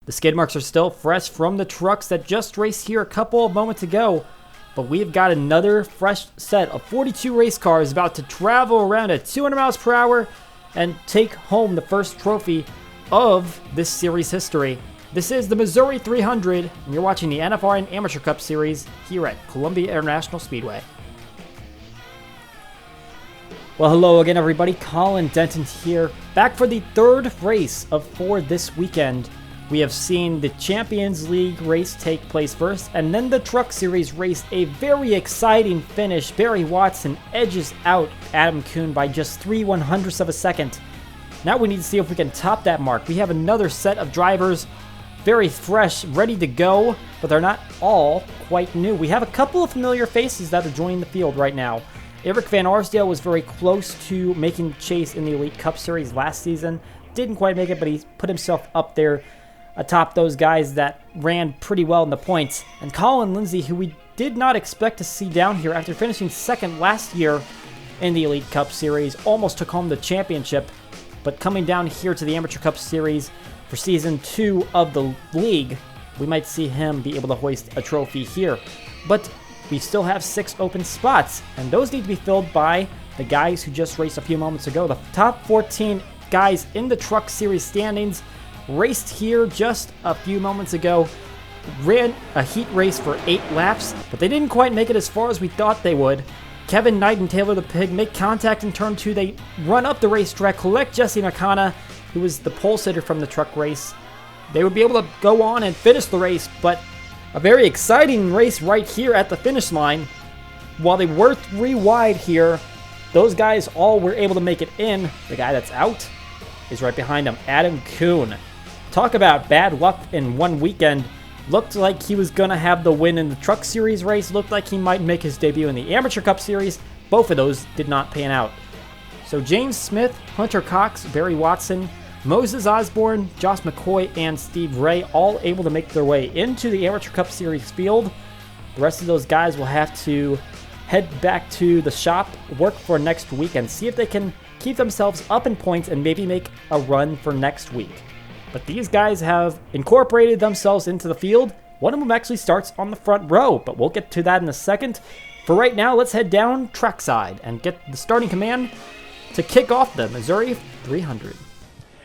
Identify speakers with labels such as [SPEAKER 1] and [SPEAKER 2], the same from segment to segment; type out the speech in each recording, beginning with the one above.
[SPEAKER 1] The skid marks are still fresh from the trucks that just raced here a couple of moments ago, but we've got another fresh set of 42 race cars about to travel around at 200 miles per hour and take home the first trophy of this series history. This is the Missouri 300, and you're watching the NFRN Amateur Cup Series here at Columbia International Speedway. Well, hello again, everybody. Colin Denton here, back for the third race of 4 this weekend. We have seen the Champions League race take place first, and then the Truck Series race, a very exciting finish. Barry Watson edges out Adam Kuhn by just 3/100ths of a second. Now we need to see if we can top that mark. We have another set of drivers, very fresh, ready to go, but they're not all quite new. We have a couple of familiar faces that are joining the field right now. Eric Van Arsdale was very close to making the chase in the Elite Cup Series last season. Didn't quite make it, but he put himself up there atop those guys that ran pretty well in the points. And Colin Lindsay, who we did not expect to see down here after finishing second last year in the Elite Cup Series, almost took home the championship, but coming down here to the Amateur Cup Series for Season 2 of the league, we might see him be able to hoist a trophy here. But we still have 6 open spots, and those need to be filled by the guys who just raced a few moments ago. The top 14 guys in the Truck Series standings raced here just a few moments ago, ran a heat race for 8 laps, but they didn't quite make it as far as we thought they would. Kevin Knight and Taylor the Pig make contact in turn 2. They run up the racetrack, collect Jesse Nakana, who was the pole sitter from the truck race. They would be able to go on and finish the race, but a very exciting race right here at the finish line. While they were 3 wide here, those guys all were able to make it in. The guy that's out is right behind them, Adam Kuhn. Talk about bad luck in one weekend. Looked like he was going to have the win in the Truck Series race. Looked like he might make his debut in the Amateur Cup Series. Both of those did not pan out. So James Smith, Hunter Cox, Barry Watson, Moses Osborne, Josh McCoy, and Steve Ray all able to make their way into the Amateur Cup Series field. The rest of those guys will have to head back to the shop, work for next week, and see if they can keep themselves up in points and maybe make a run for next week. But these guys have incorporated themselves into the field. One of them actually starts on the front row, but we'll get to that in a second. For right now, let's head down trackside and get the starting command to kick off the Missouri 300.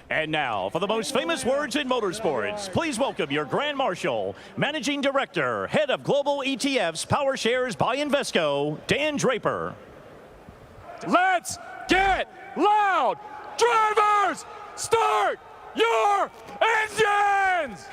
[SPEAKER 2] And now, for the most famous words in motorsports, please welcome your Grand Marshal, Managing Director, Head of Global ETFs, Power Shares by Invesco, Dan Draper.
[SPEAKER 3] Let's get loud! Drivers, start your engines!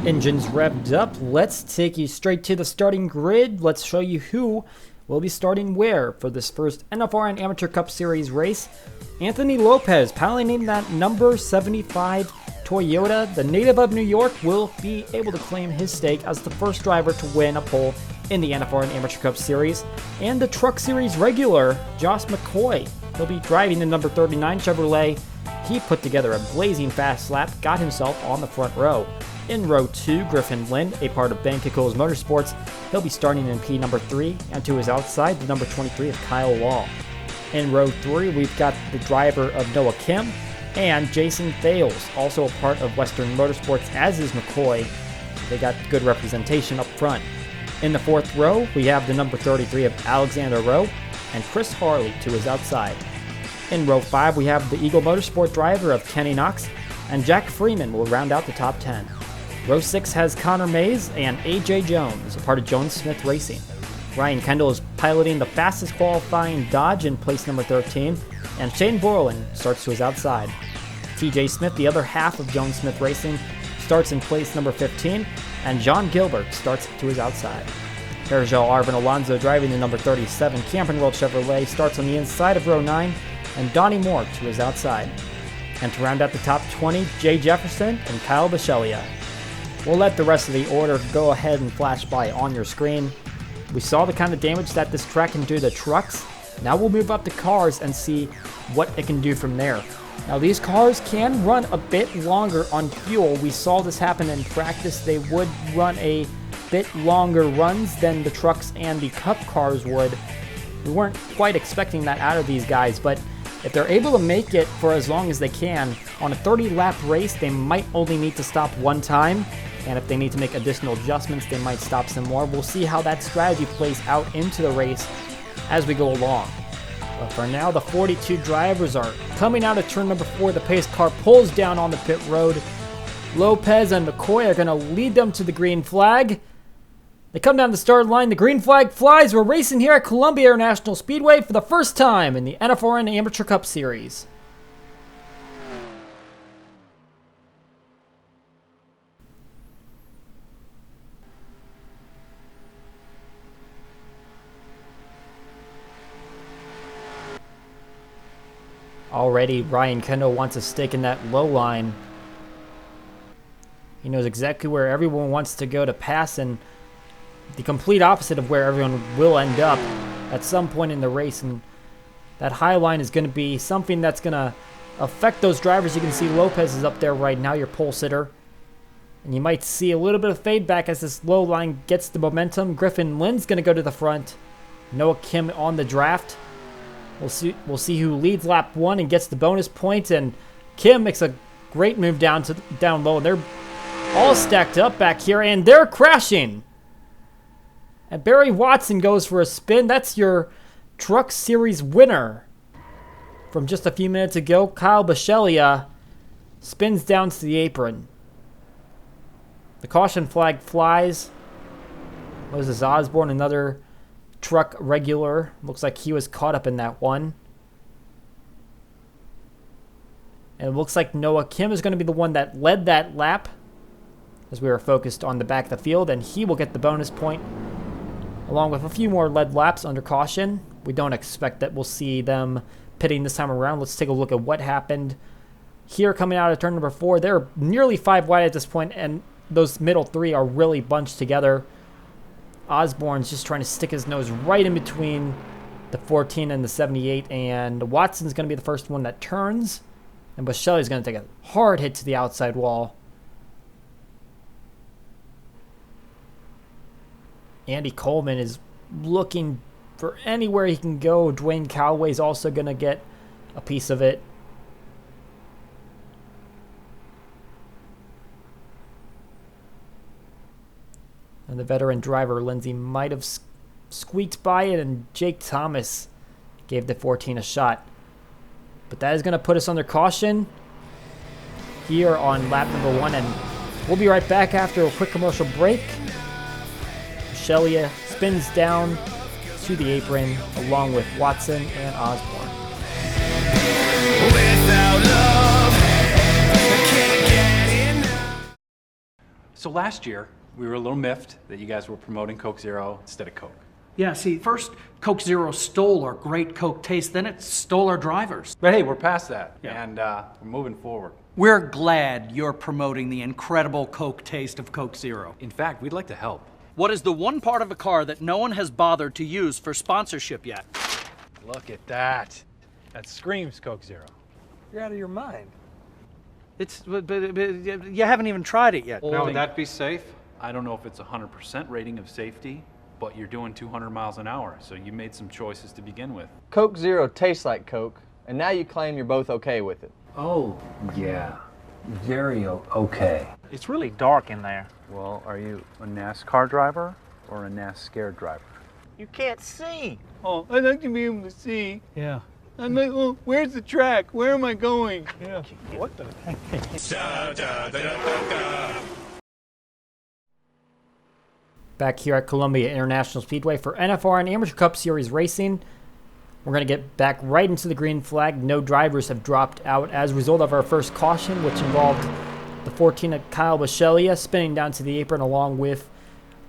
[SPEAKER 1] Engines revved up. Let's take you straight to the starting grid. Let's show you who will be starting where for this first NFRN Amateur Cup Series race. Anthony Lopez, piloting that number 75 Toyota, the native of New York, will be able to claim his stake as the first driver to win a pole in the NFRN Amateur Cup Series. And the Truck Series regular, Josh McCoy, he'll be driving the number 39 Chevrolet. He put together a blazing fast lap, got himself on the front row. In row 2, Griffin Lind, a part of Ben Kiko's Motorsports, he'll be starting in P number 3, and to his outside, the number 23 of Kyle Law. In row 3, we've got the driver of Noah Kim and Jason Thales, also a part of Western Motorsports, as is McCoy. They got good representation up front. In the 4th row, we have the number 33 of Alexander Rowe and Chris Harley to his outside. In row 5, we have the Eagle Motorsport driver of Kenny Knox, and Jack Freeman will round out the top 10. Row 6 has Connor Mays and AJ Jones, a part of Jones Smith Racing. Ryan Kendall is piloting the fastest qualifying Dodge in place number 13, and Shane Borland starts to his outside. TJ Smith, the other half of Jones Smith Racing, starts in place number 15, and John Gilbert starts to his outside. Hergel Arvin Alonso, driving the number 37 Camping World Chevrolet, starts on the inside of row 9, and Donnie Moore to his outside. And to round out the top 20, Jay Jefferson and Kyle Bichelia. We'll let the rest of the order go ahead and flash by on your screen. We saw the kind of damage that this track can do to trucks. Now we'll move up to cars and see what it can do from there. Now these cars can run a bit longer on fuel. We saw this happen in practice. They would run a bit longer runs than the trucks and the cup cars would. We weren't quite expecting that out of these guys, but if they're able to make it for as long as they can, on a 30-lap race, they might only need to stop one time, and if they need to make additional adjustments, they might stop some more. We'll see how that strategy plays out into the race as we go along. But for now, the 42 drivers are coming out of turn number 4. The pace car pulls down on the pit road. Lopez and McCoy are going to lead them to the green flag. They come down the start line. The green flag flies. We're racing here at Columbia International Speedway for the first time in the NFRN Amateur Cup Series. Already, Ryan Kendall wants a stick in that low line. He knows exactly where everyone wants to go to pass, and the complete opposite of where everyone will end up at some point in the race. And that high line is going to be something that's going to affect those drivers. You can see Lopez is up there right now, your pole sitter. And you might see a little bit of fade back as this low line gets the momentum. Griffin Lynn's going to go to the front. Noah Kim on the draft. We'll see who leads lap 1 and gets the bonus point. And Kim makes a great move down low. They're all stacked up back here, and they're crashing. And Barry Watson goes for a spin. That's your Truck Series winner from just a few minutes ago. Kyle Bisceglia spins down to the apron. The caution flag flies. Moses Osborne, another truck regular. Looks like he was caught up in that one. And it looks like Noah Kim is going to be the one that led that lap, as we were focused on the back of the field, and he will get the bonus point, along with a few more led laps under caution. We don't expect that we'll see them pitting this time around. Let's take a look at what happened here coming out of turn number 4. They're nearly 5 wide at this point, and those middle 3 are really bunched together. Osborne's just trying to stick his nose right in between the 14 and the 78, and Watson's going to be the first one that turns, and Bisceglia's going to take a hard hit to the outside wall. Andy Coleman is looking for anywhere he can go. Dwayne Calloway's also going to get a piece of it. And the veteran driver, Lindsay, might have squeaked by it, and Jake Thomas gave the 14 a shot. But that is going to put us under caution here on lap number 1, and we'll be right back after a quick commercial break. Bisceglia spins down to the apron along with Watson and Osborne.
[SPEAKER 4] Without love, I can't get enough.
[SPEAKER 5] So last year, we were a little miffed that you guys were promoting Coke Zero instead of Coke.
[SPEAKER 6] Yeah, see, first Coke Zero stole our great Coke taste, then it stole our drivers.
[SPEAKER 5] But hey, we're past that,
[SPEAKER 6] Yeah.
[SPEAKER 5] and we're moving forward.
[SPEAKER 6] We're glad you're promoting the incredible Coke taste of Coke Zero.
[SPEAKER 5] In fact, we'd like to help.
[SPEAKER 6] What is the one part of a car that no one has bothered to use for sponsorship yet?
[SPEAKER 5] Look at that. That screams Coke Zero.
[SPEAKER 7] You're out of your mind.
[SPEAKER 6] But you haven't even tried it yet.
[SPEAKER 7] Now, would that be safe?
[SPEAKER 5] I don't know if it's a 100% rating of safety, but you're doing 200 miles an hour, so you made some choices to begin with.
[SPEAKER 8] Coke Zero tastes like Coke, and now you claim you're both okay with it.
[SPEAKER 9] Oh, yeah. Very okay.
[SPEAKER 10] It's really dark in there.
[SPEAKER 9] Well, are you a NASCAR driver or a NASCAR driver?
[SPEAKER 10] You can't see.
[SPEAKER 11] Oh, I'd like to be able to see.
[SPEAKER 10] Yeah.
[SPEAKER 11] I'm like, oh, where's the track? Where am I going?
[SPEAKER 10] Yeah. What the heck?
[SPEAKER 1] Back here at Columbia International Speedway for NFRN Amateur Cup Series Racing. We're going to get back right into the green flag. No drivers have dropped out as a result of our first caution, which involved the 14 of Kyle Bisceglia spinning down to the apron along with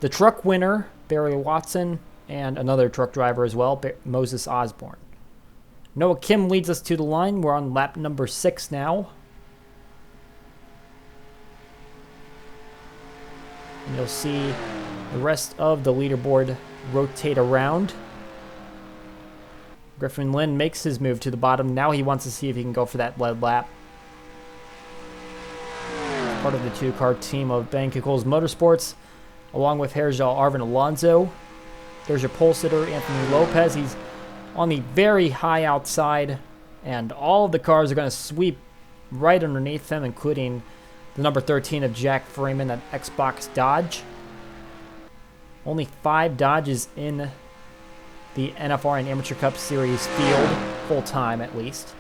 [SPEAKER 1] the truck winner, Barry Watson, and another truck driver as well, Moses Osborne. Noah Kim leads us to the line. We're on lap number 6 now. And you'll see the rest of the leaderboard rotate around. Griffin Lynn makes his move to the bottom. Now he wants to see if he can go for that lead lap. Part of the 2-car team of Ben Kikols Motorsports, along with Herjal Arvin Alonso. There's your pole sitter, Anthony Lopez. He's on the very high outside, and all of the cars are going to sweep right underneath him, including the number 13 of Jack Freeman, that Xbox Dodge. Only 5 Dodges in the NFRN Amateur Cup Series field, full-time at least.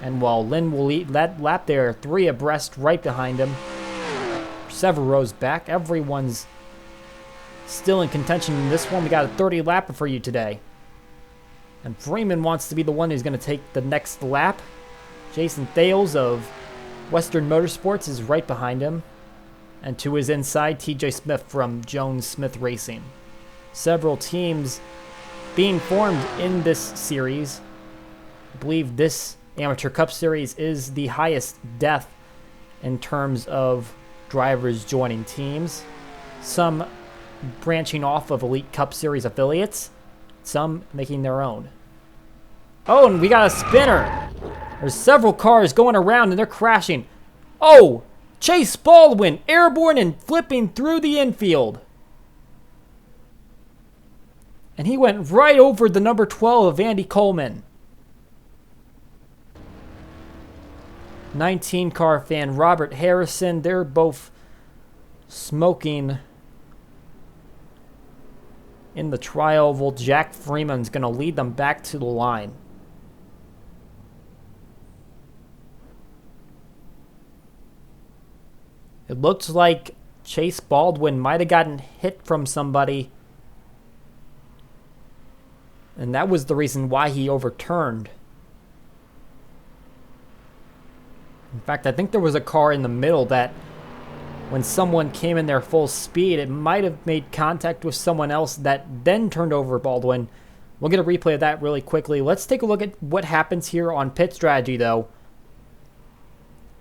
[SPEAKER 1] And while Lynn will lead that lap there, 3 abreast right behind him, several rows back. Everyone's still in contention in this one. We got a 30 lapper for you today. And Freeman wants to be the one who's going to take the next lap. Jason Thales of Western Motorsports is right behind him. And to his inside, TJ Smith from Jones Smith Racing. Several teams being formed in this series. I believe this Amateur Cup Series is the highest depth in terms of drivers joining teams. Some branching off of Elite Cup Series affiliates, some making their own. Oh, and we got a spinner. There's several cars going around and they're crashing. Oh, Chase Baldwin airborne and flipping through the infield. And he went right over the number 12 of Andy Coleman. 19 car fan Robert Harrison, they're both smoking in the tri-oval. Jack Freeman's going to lead them back to the line. It looks like Chase Baldwin might have gotten hit from somebody, and that was the reason why he overturned. In fact, I think there was a car in the middle that when someone came in there full speed, it might have made contact with someone else that then turned over Baldwin. We'll get a replay of that really quickly. Let's take a look at what happens here on pit strategy, though.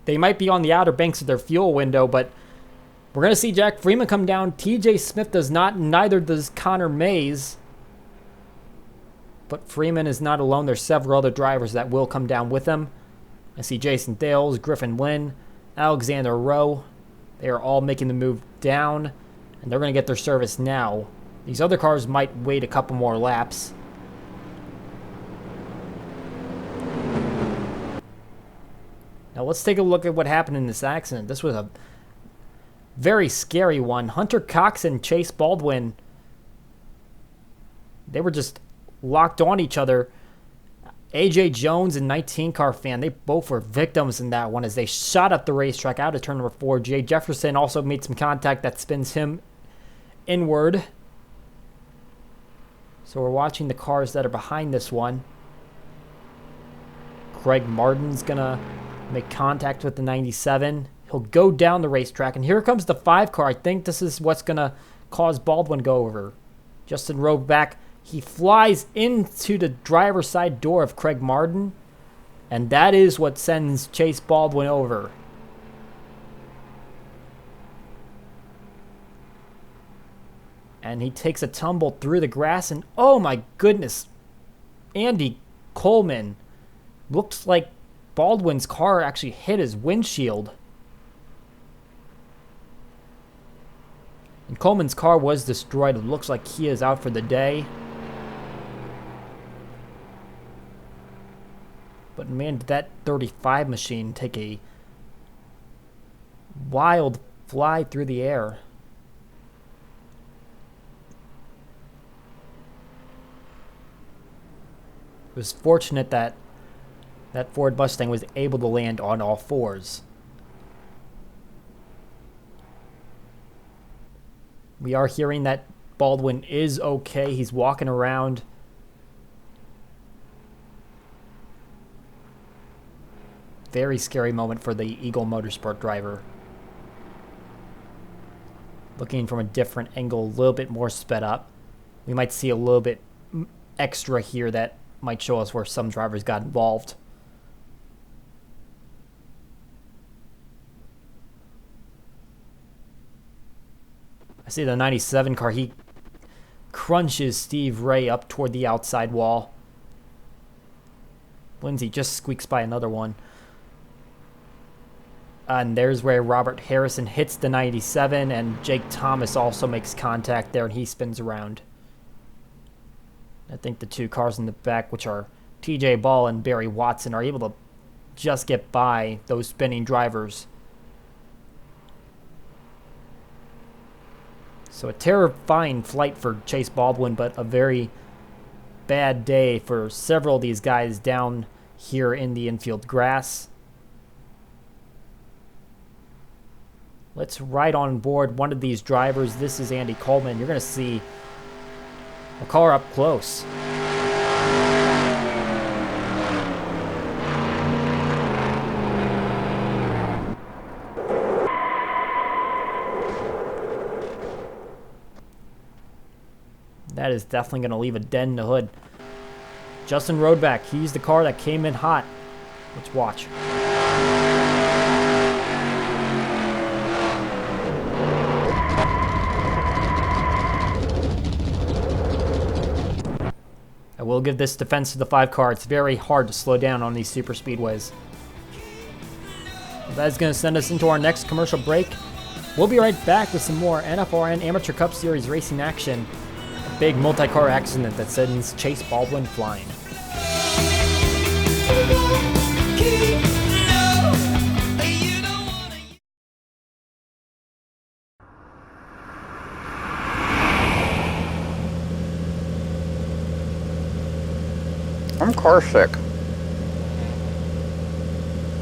[SPEAKER 1] They might be on the outer banks of their fuel window, but we're going to see Jack Freeman come down. TJ Smith does not, neither does Connor Mays. But Freeman is not alone. There's several other drivers that will come down with him. I see Jason Thales, Griffin Lynn, Alexander Rowe. They are all making the move down, and they're going to get their service now. These other cars might wait a couple more laps. Now let's take a look at what happened in this accident. This was a very scary one. Hunter Cox and Chase Baldwin, they were just locked on each other. AJ Jones and 19 car fan, they both were victims in that one as they shot up the racetrack out of turn number 4. Jay Jefferson also made some contact that spins him inward. So we're watching the cars that are behind this one. Craig Martin's gonna make contact with the 97. He'll go down the racetrack, and here comes the 5 car. I think this is what's gonna cause Baldwin to go over. Justin Rowe back. He flies into the driver's side door of Craig Martin, and that is what sends Chase Baldwin over. And he takes a tumble through the grass, and oh my goodness, Andy Coleman, looks like Baldwin's car actually hit his windshield. And Coleman's car was destroyed. It looks like he is out for the day. But man, did that 35 machine take a wild fly through the air. It was fortunate that that Ford Mustang was able to land on all fours. We are hearing that Baldwin is okay. He's walking around. Very scary moment for the Eagle Motorsport driver. Looking from a different angle, a little bit more sped up. We might see a little bit extra here that might show us where some drivers got involved. I see the 97 car. He crunches Steve Ray up toward the outside wall. Lindsay just squeaks by another one. And there's where Robert Harrison hits the 97, and Jake Thomas also makes contact there, and he spins around. I think the two cars in the back, which are TJ Ball and Barry Watson, are able to just get by those spinning drivers. So a terrifying flight for Chase Baldwin, but a very bad day for several of these guys down here in the infield grass. Let's ride on board one of these drivers. This is Andy Coleman. You're going to see a car up close. That is definitely going to leave a dent in the hood. Justin Roadback, he's the car that came in hot. Let's watch. I will give this defense to the 5 car. It's very hard to slow down on these super speedways. That is going to send us into our next commercial break. We'll be right back with some more NFRN Amateur Cup Series racing action. A big multi-car accident that sends Chase Baldwin flying.
[SPEAKER 9] I'm car sick.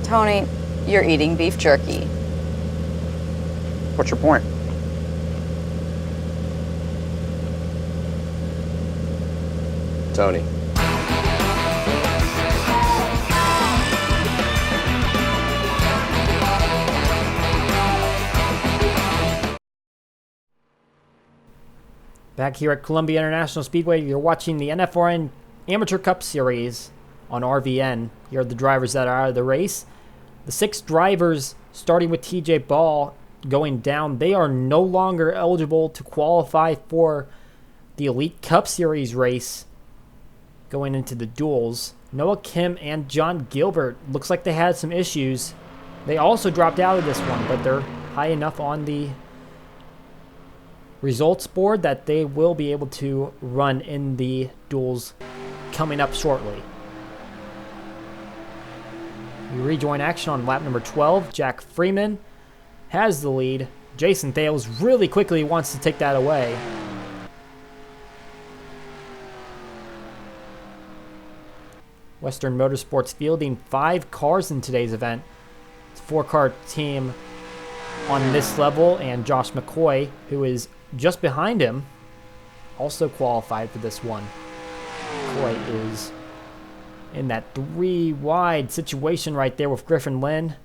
[SPEAKER 12] Tony, you're eating beef jerky.
[SPEAKER 9] What's your point?
[SPEAKER 8] Tony.
[SPEAKER 1] Back here at Columbia International Speedway, you're watching the NFRN Amateur Cup Series on RVN. Here are the drivers that are out of the race. The 6 drivers, starting with TJ Ball, going down. They are no longer eligible to qualify for the Elite Cup Series race going into the duels. Noah Kim and John Gilbert, looks like they had some issues. They also dropped out of this one, but they're high enough on the results board that they will be able to run in the duels coming up shortly. We rejoin action on lap number 12. Jack Freeman has the lead. Jason Thales really quickly wants to take that away. Western Motorsports fielding 5 cars in today's event. It's a 4-car team on this level, and Josh McCoy, who is just behind him, also qualified for this one. McCoy is in that 3 wide situation right there with Griffin Lynn.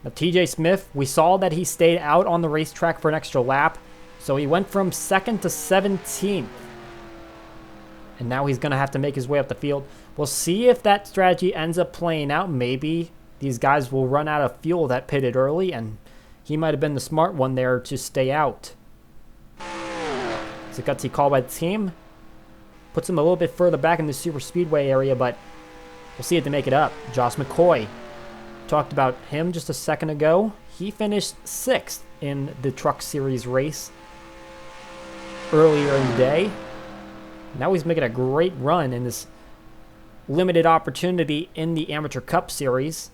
[SPEAKER 1] Now TJ Smith, we saw that he stayed out on the racetrack for an extra lap, so he went from 2nd to 17th. And now he's going to have to make his way up the field. We'll see if that strategy ends up playing out. Maybe these guys will run out of fuel that pitted early, and he might have been the smart one there to stay out. It's a gutsy call by the team. Puts him a little bit further back in the super speedway area, but we'll see if they make it up. Josh McCoy, talked about him just a second ago. He finished 6th in the Truck Series race earlier in the day. Now he's making a great run in this limited opportunity in the Amateur Cup Series.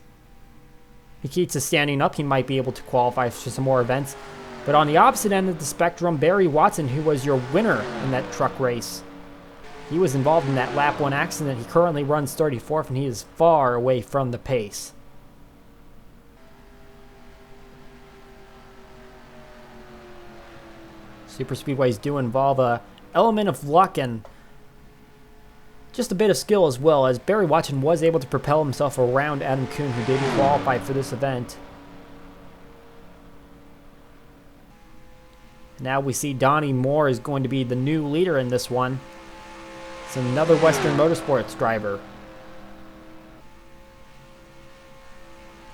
[SPEAKER 1] He keeps his standing up. He might be able to qualify for some more events. But on the opposite end of the spectrum, Barry Watson, who was your winner in that truck race, he was involved in that lap 1 accident. He currently runs 34th, and he is far away from the pace. Super speedways do involve a element of luck and just a bit of skill as well, as Barry Watson was able to propel himself around Adam Kuhn, who didn't qualify for this event. Now we see Donnie Moore is going to be the new leader in this one. It's another Western Motorsports driver.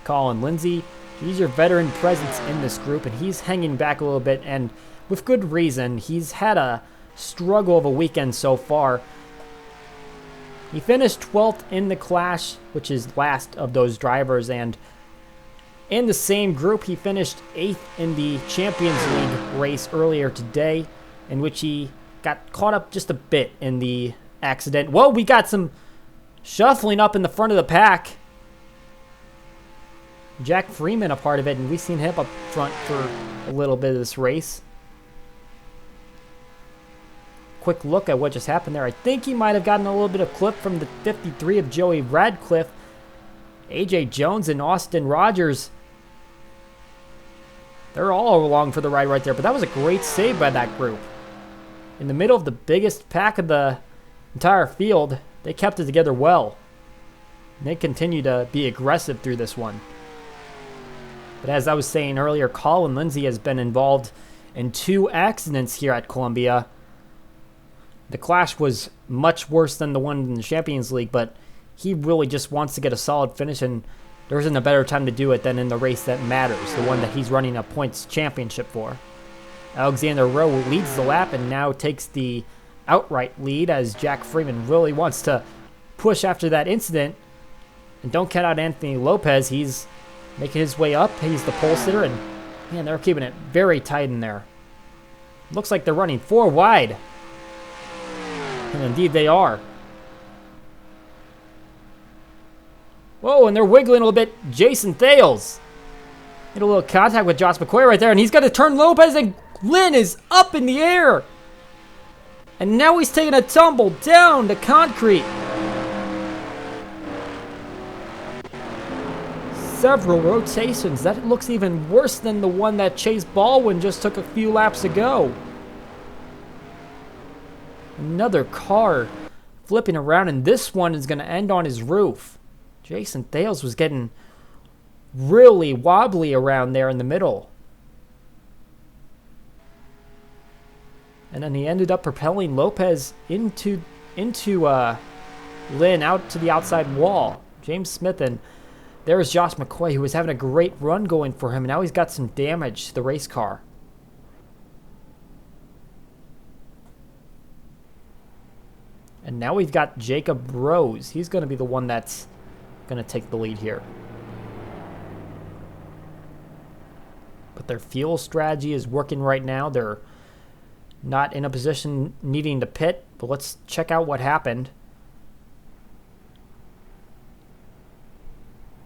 [SPEAKER 1] Colin Lindsay, he's your veteran presence in this group, and he's hanging back a little bit, and with good reason. He's had a struggle of a weekend so far. He finished 12th in the Clash, which is last of those drivers, and in the same group, he finished 8th in the Champions League race earlier today, in which he got caught up just a bit in the accident. Whoa, we got some shuffling up in the front of the pack. Jack Freeman a part of it, and we've seen him up front for a little bit of this race. Quick look at what just happened there. I think he might have gotten a little bit of clip from the 53 of Joey Radcliffe. AJ Jones and Austin Rogers. They're all along for the ride right there, but that was a great save by that group. In the middle of the biggest pack of the entire field, they kept it together well. And they continue to be aggressive through this one. But as I was saying earlier, Colin Lindsay has been involved in 2 accidents here at Columbia. The clash was much worse than the one in the Champions League, but he really just wants to get a solid finish, and there isn't a better time to do it than in the race that matters, the one that he's running a points championship for. Alexander Rowe leads the lap and now takes the outright lead as Jack Freeman really wants to push after that incident. And don't count out Anthony Lopez. He's making his way up. He's the pole sitter, and man, they're keeping it very tight in there. Looks like they're running 4 wide. And indeed they are. Whoa, and they're wiggling a little bit. Jason Thales. Made a little contact with Josh McCoy right there, and he's got to turn Lopez, and Lynn is up in the air. And now he's taking a tumble down to concrete. Several rotations. That looks even worse than the one that Chase Baldwin just took a few laps ago. Another car flipping around, and this one is going to end on his roof. Jason Thales was getting really wobbly around there in the middle. And then he ended up propelling Lopez into Lynn out to the outside wall. James Smith, and there's Josh McCoy, who was having a great run going for him, and now he's got some damage to the race car. And now we've got Jacob Rose. He's going to be the one that's going to take the lead here. But their fuel strategy is working right now. They're not in a position needing to pit, but let's check out what happened.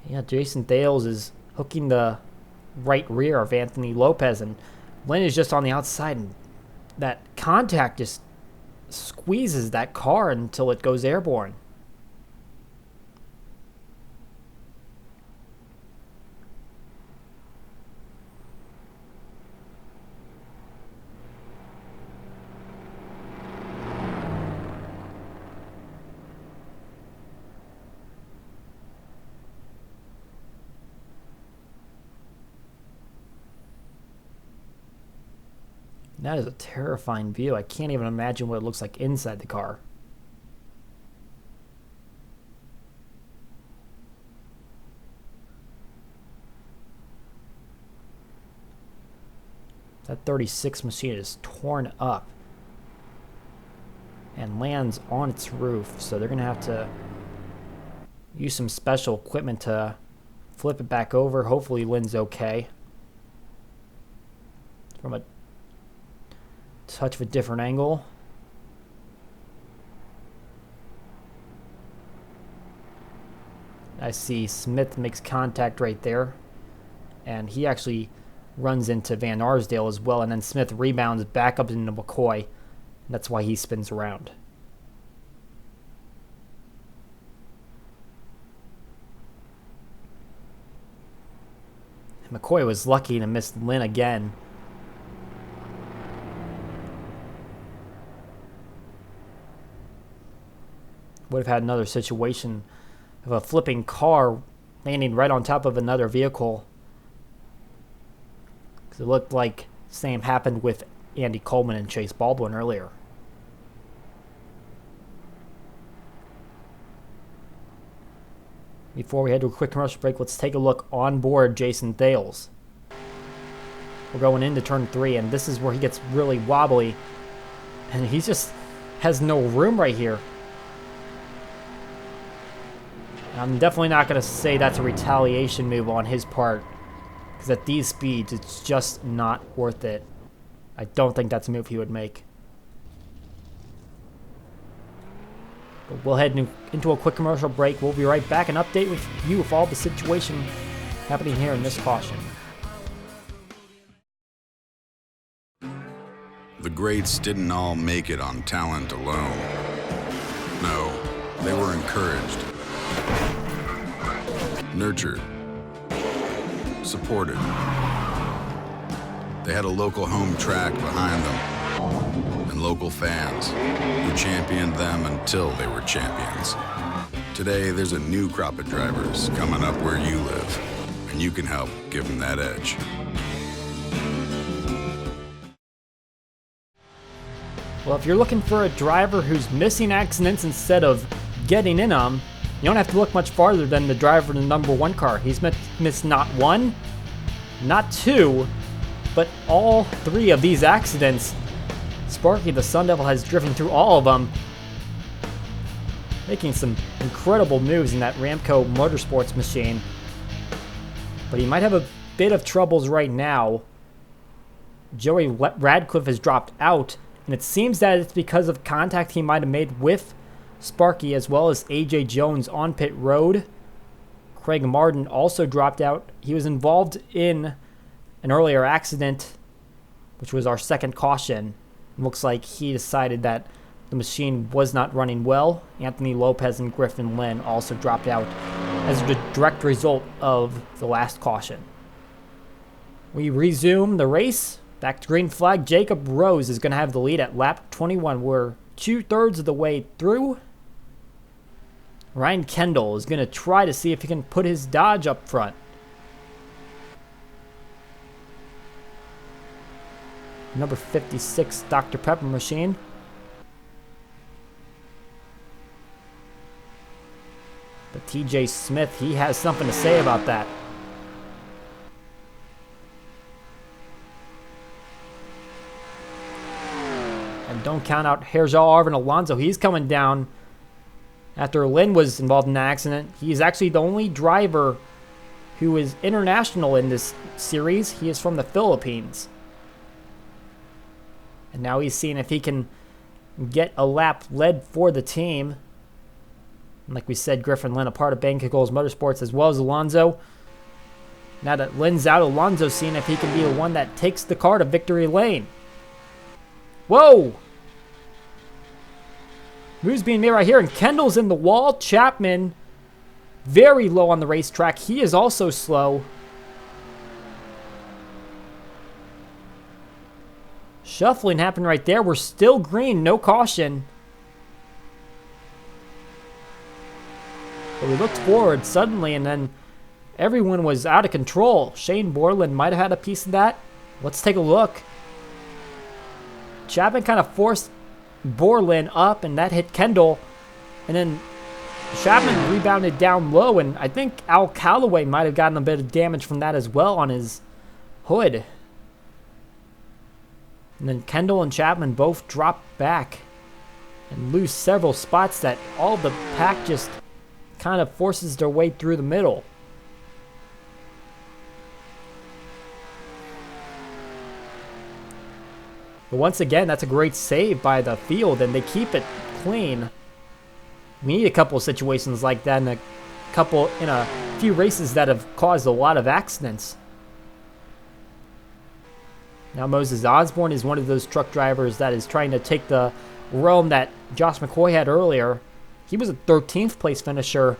[SPEAKER 1] Yeah, Jason Thales is hooking the right rear of Anthony Lopez, and Lynn is just on the outside, and that contact just squeezes that car until it goes airborne. That is a terrifying view. I can't even imagine what it looks like inside the car. That 36 machine is torn up and lands on its roof, so they're going to have to use some special equipment to flip it back over. Hopefully Lynn's okay. From a touch of a different angle. I see Smith makes contact right there, and he actually runs into Van Arsdale as well, and then Smith rebounds back up into McCoy, and that's why he spins around. And McCoy was lucky to miss Lynn again. Would have had another situation of a flipping car landing right on top of another vehicle. Because it looked like the same happened with Andy Coleman and Chase Baldwin earlier. Before we head to a quick commercial break, let's take a look on board Jason Thales. We're going into turn 3, and this is where he gets really wobbly. And he just has no room right here. I'm definitely not going to say that's a retaliation move on his part, because at these speeds, it's just not worth it. I don't think that's a move he would make. But we'll head into a quick commercial break. We'll be right back and update with you with all the situation happening here in this caution.
[SPEAKER 13] The greats didn't all make it on talent alone. No, they were encouraged, nurtured, supported. They had a local home track behind them and local fans who championed them until they were champions. Today, there's a new crop of drivers coming up where you live, and you can help give them that edge.
[SPEAKER 1] Well, if you're looking for a driver who's missing accidents instead of getting in them, you don't have to look much farther than the driver in the number 1 car. He's missed not 1, not 2, but all 3 of these accidents. Sparky the Sun Devil has driven through all of them, making some incredible moves in that Ramco Motorsports machine. But he might have a bit of troubles right now. Joey Radcliffe has dropped out, and it seems that it's because of contact he might have made with Sparky as well as AJ Jones on pit road. Craig Martin also dropped out. He was involved in an earlier accident, which was our second caution. It looks like he decided that the machine was not running well. Anthony Lopez and Griffin Lynn also dropped out as a direct result of the last caution. We resume the race. Back to green flag. Jacob Rose is going to have the lead at lap 21. We're 2/3 of the way through. Ryan Kendall is going to try to see if he can put his Dodge up front. Number 56 Dr. Pepper machine. But TJ Smith, he has something to say about that. And don't count out Herjal Arvin Alonso. He's coming down after Lynn was involved in an accident. He's actually the only driver who is international in this series. He is from the Philippines. And now he's seeing if he can get a lap led for the team. And like we said, Griffin Lynn, a part of Bank Goals Motorsports, as well as Alonso. Now that Lynn's out, Alonso's seeing if he can be the one that takes the car to victory lane. Whoa! Moves being made right here, and Kendall's in the wall. Chapman, very low on the racetrack. He is also slow. Shuffling happened right there. We're still green, no caution. But we looked forward suddenly, and then everyone was out of control. Shane Borland might have had a piece of that. Let's take a look. Chapman kind of forced Borland up, and that hit Kendall. And then Chapman rebounded down low, and I think Al Calloway might have gotten a bit of damage from that as well on his hood. And then Kendall and Chapman both drop back and lose several spots that all the pack just kind of forces their way through the middle. But once again, that's a great save by the field, and they keep it clean. We need a couple of situations like that in a few races that have caused a lot of accidents. Now Moses Osborne is one of those truck drivers that is trying to take the realm that Josh McCoy had earlier. He was a 13th place finisher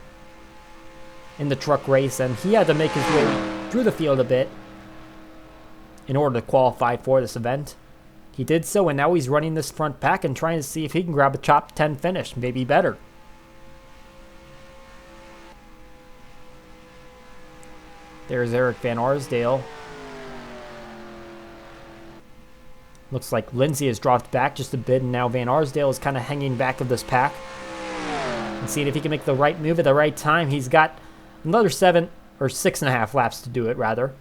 [SPEAKER 1] in the truck race, and he had to make his way through the field a bit in order to qualify for this event. He did so, and now he's running this front pack and trying to see if he can grab a top 10 finish, maybe better. There's Eric Van Arsdale. Looks like Lindsay has dropped back just a bit, and now Van Arsdale is kind of hanging back of this pack. And seeing if he can make the right move at the right time. He's got another 6.5 laps to do it, rather.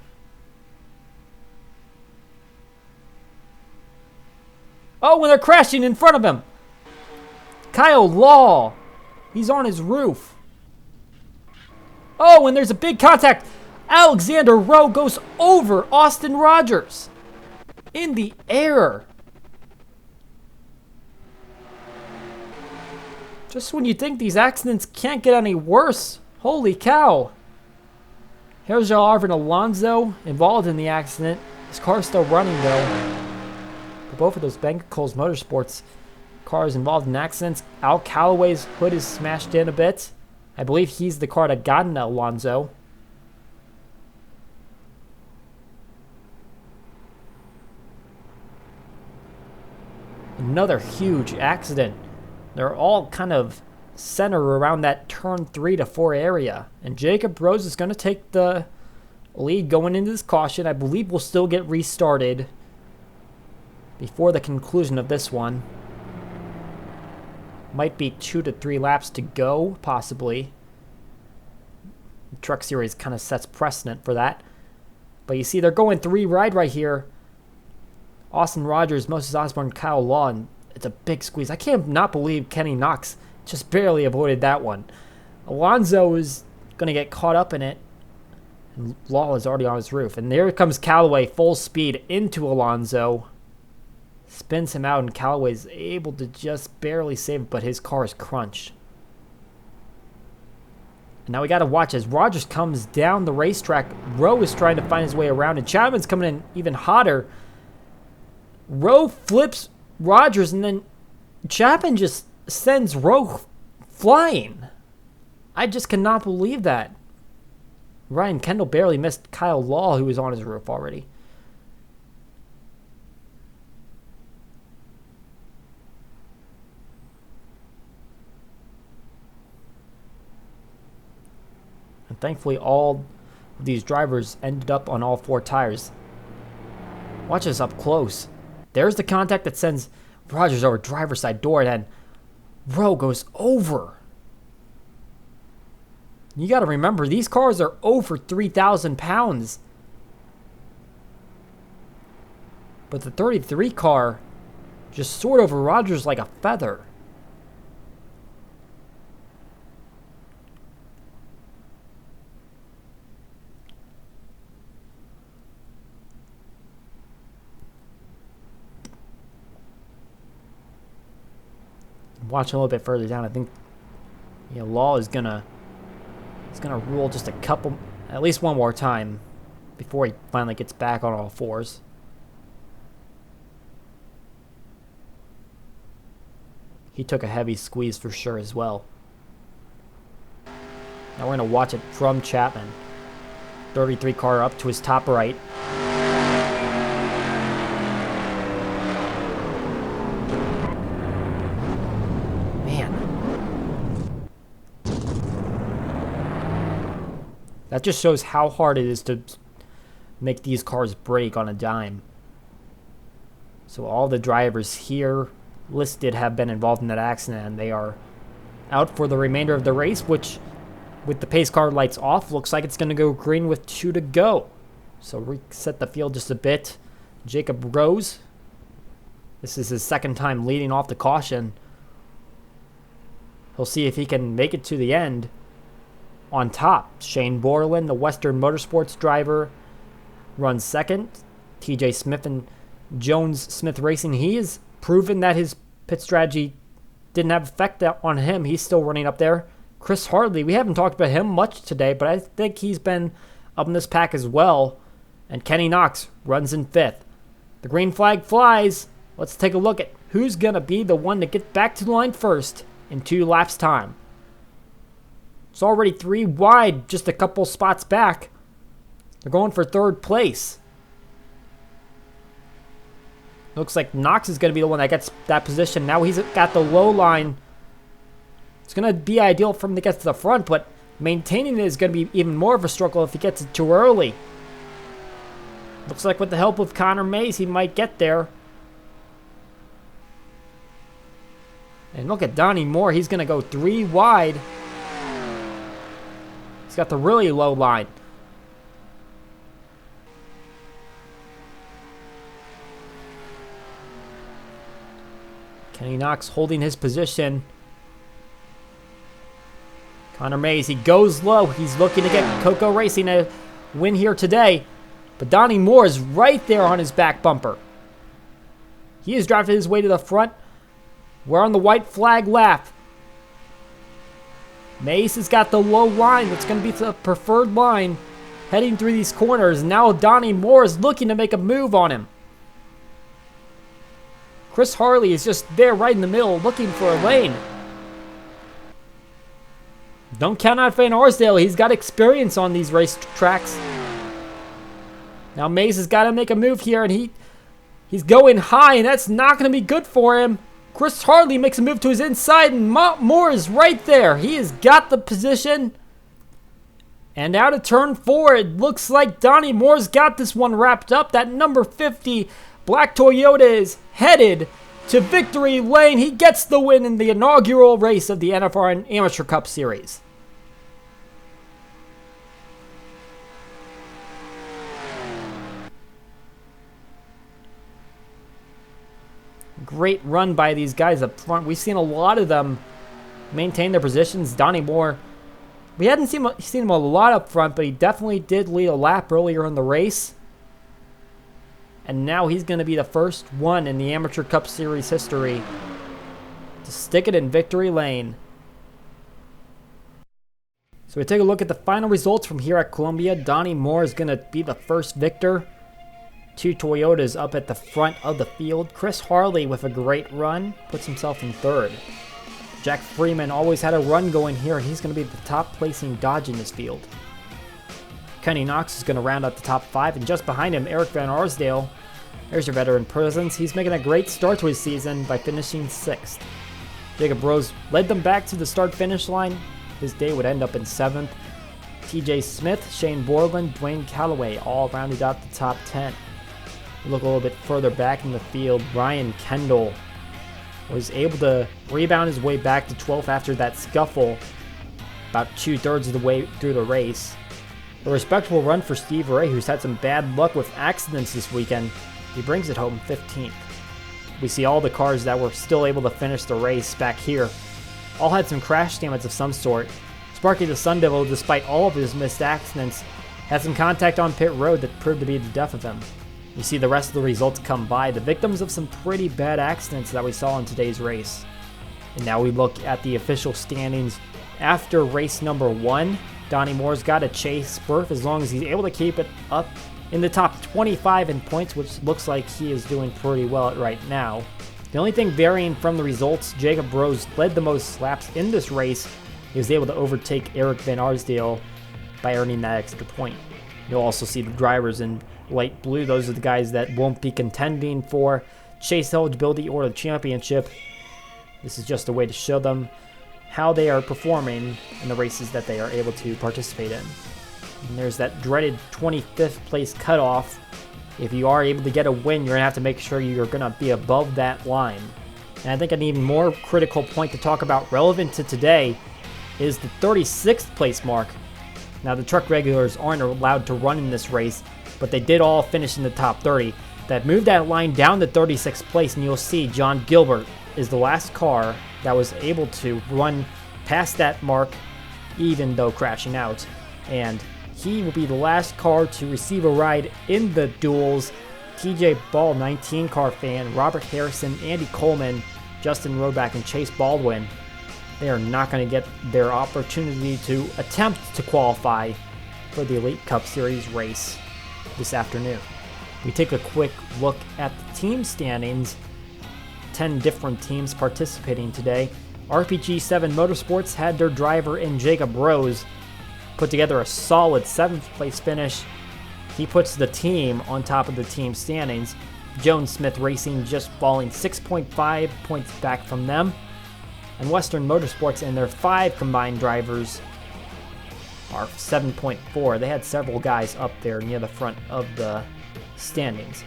[SPEAKER 1] Oh, and they're crashing in front of him. Kyle Law. He's on his roof. Oh, and there's a big contact. Alexander Rowe goes over Austin Rogers in the air. Just when you think these accidents can't get any worse. Holy cow. Here's Arvin Alonso involved in the accident. His car's still running though. For both of those Bank Coles Motorsports cars involved in accidents, Al Calloway's hood is smashed in a bit. I believe he's the car that got into Alonso. Another huge accident. They're all kind of centered around that turn 3 to 4 area. And Jacob Rose is going to take the lead going into this caution. I believe we'll still get restarted before the conclusion of this one. Might be 2 to 3 laps to go, possibly. The Truck Series kind of sets precedent for that. But you see, they're going 3 wide right here. Austin Rogers, Moses Osborne, Kyle Law, and it's a big squeeze. I can't not believe Kenny Knox just barely avoided that one. Alonso is going to get caught up in it. And Law is already on his roof. And there comes Callaway full speed into Alonso. Spins him out, and Callaway's able to just barely save it, but his car is crunched. And now we got to watch as Rogers comes down the racetrack. Rowe is trying to find his way around, and Chapman's coming in even hotter. Rowe flips Rogers, and then Chapman just sends Rowe flying. I just cannot believe that. Ryan Kendall barely missed Kyle Law, who was on his roof already. And thankfully, all of these drivers ended up on all 4 tires. Watch this up close. There's the contact that sends Rogers over driver's side door, and then Rowe goes over. You got to remember, these cars are over 3,000 pounds. But the 33 car just soared over Rogers like a feather. Watching a little bit further down, I think Law is gonna rule just at least one more time before he finally gets back on all 4s. He took a heavy squeeze for sure as well. Now we're gonna watch it from Chapman. 33 car up to his top right. That just shows how hard it is to make these cars break on a dime. So all the drivers here listed have been involved in that accident, and they are out for the remainder of the race, which, with the pace car lights off, looks like it's going to go green with 2 to go. So reset the field just a bit. Jacob Rose. This is his second time leading off the caution. He'll see if he can make it to the end on top. Shane Borland, the Western Motorsports driver, runs second. TJ Smith and Jones Smith Racing, he has proven that his pit strategy didn't have effect on him. He's still running up there. Chris Hardley, we haven't talked about him much today, but I think he's been up in this pack as well. And Kenny Knox runs in 5th. The green flag flies. Let's take a look at who's going to be the one to get back to the line first in 2 laps time. It's already 3 wide, just a couple spots back. They're going for 3rd place. Looks like Knox is going to be the one that gets that position. Now he's got the low line. It's going to be ideal for him to get to the front, but maintaining it is going to be even more of a struggle if he gets it too early. Looks like with the help of Connor Mays, he might get there. And look at Donnie Moore. He's going to go 3 wide. He's got the really low line. Kenny Knox holding his position. Connor Mays, he goes low. He's looking to get Coco Racing a win here today. But Donnie Moore is right there on his back bumper. He is driving his way to the front. We're on the white flag lap. Mace has got the low line. That's going to be the preferred line heading through these corners. Now Donnie Moore is looking to make a move on him. Chris Harley is just there right in the middle looking for a lane. Don't count out Van Arsdale. He's got experience on these race tracks. Now Mace has got to make a move here, and he's going high, and that's not going to be good for him. Chris Harley makes a move to his inside, and Moore is right there. He has got the position. And out of turn 4, it looks like Donnie Moore's got this one wrapped up. That number 50 black Toyota is headed to victory lane. He gets the win in the inaugural race of the NFRN Amateur Cup Series. Great run by these guys up front. We've seen a lot of them maintain their positions. Donnie Moore, we hadn't seen him a lot up front, but he definitely did lead a lap earlier in the race. And now he's going to be the first one in the Amateur Cup Series history to stick it in victory lane. So we take a look at the final results from here at Columbia. Donnie Moore is going to be the first victor. 2 Toyotas up at the front of the field. Chris Harley with a great run puts himself in 3rd. Jack Freeman always had a run going here. He's going to be the top placing Dodge in this field. Kenny Knox is going to round out the top 5, and just behind him, Eric Van Arsdale. There's your veteran presence. He's making a great start to his season by finishing 6th. Jacob Rose led them back to the start-finish line. His day would end up in 7th. TJ Smith, Shane Borland, Dwayne Calloway all rounded out the top 10. We look a little bit further back in the field. Ryan Kendall was able to rebound his way back to 12th after that scuffle about 2/3 of the way through the race. A respectable run for Steve Ray, who's had some bad luck with accidents this weekend. He brings it home 15th. We see all the cars that were still able to finish the race back here all had some crash damage of some sort. Sparky the Sun Devil, despite all of his missed accidents, had some contact on pit road that proved to be the death of him. You see the rest of the results come by, the victims of some pretty bad accidents that we saw in today's race. And now we look at the official standings after race number 1. Donnie Moore's got a chase berth as long as he's able to keep it up in the top 25 in points, which looks like he is doing pretty well right now. The only thing varying from the results, Jacob Rose led the most laps in this race. He was able to overtake Eric Van Arsdale by earning that extra point. You'll also see the drivers in light blue. Those are the guys that won't be contending for chase eligibility or the championship. This is just a way to show them how they are performing in the races that they are able to participate in. And there's that dreaded 25th place cutoff. If you are able to get a win, you're going to have to make sure you're going to be above that line. And I think an even more critical point to talk about relevant to today is the 36th place mark. Now, the truck regulars aren't allowed to run in this race, but they did all finish in the top 30. That moved that line down to 36th place, and you'll see John Gilbert is the last car that was able to run past that mark, even though crashing out. And he will be the last car to receive a ride in the duels. TJ Ball, 19 car fan, Robert Harrison, Andy Coleman, Justin Roback, and Chase Baldwin. They are not going to get their opportunity to attempt to qualify for the Elite Cup Series race this afternoon. We take a quick look at the team standings. 10 different teams participating today. RPG7 Motorsports had their driver in Jacob Rose put together a solid 7th place finish. He puts the team on top of the team standings. Jones Smith Racing just falling 6.5 points back from them. And Western Motorsports and their 5 combined drivers are 7.4. They had several guys up there near the front of the standings.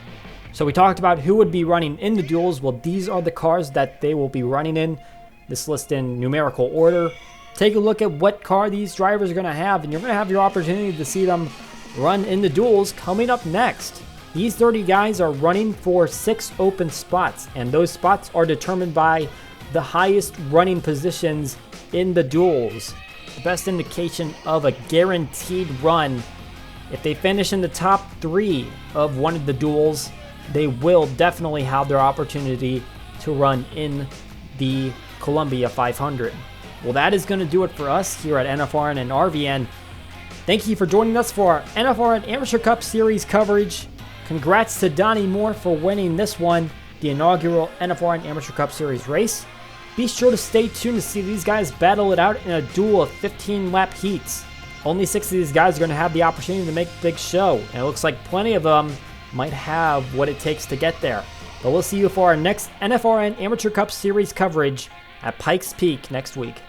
[SPEAKER 1] So we talked about who would be running in the duels. Well, these are the cars that they will be running in. This list in numerical order. Take a look at what car these drivers are going to have, and you're going to have your opportunity to see them run in the duels coming up next. These 30 guys are running for 6 open spots, and those spots are determined by the highest running positions in the duels. The best indication of a guaranteed run. If they finish in the top 3 of one of the duels, they will definitely have their opportunity to run in the Columbia 500. Well, that is going to do it for us here at NFRN and RVN. Thank you for joining us for our NFRN Amateur Cup Series coverage. Congrats to Donnie Moore for winning this one, the inaugural NFRN Amateur Cup Series race. Be sure to stay tuned to see these guys battle it out in a duel of 15-lap heats. Only 6 of these guys are going to have the opportunity to make a big show, and it looks like plenty of them might have what it takes to get there. But we'll see you for our next NFRN Amateur Cup Series coverage at Pikes Peak next week.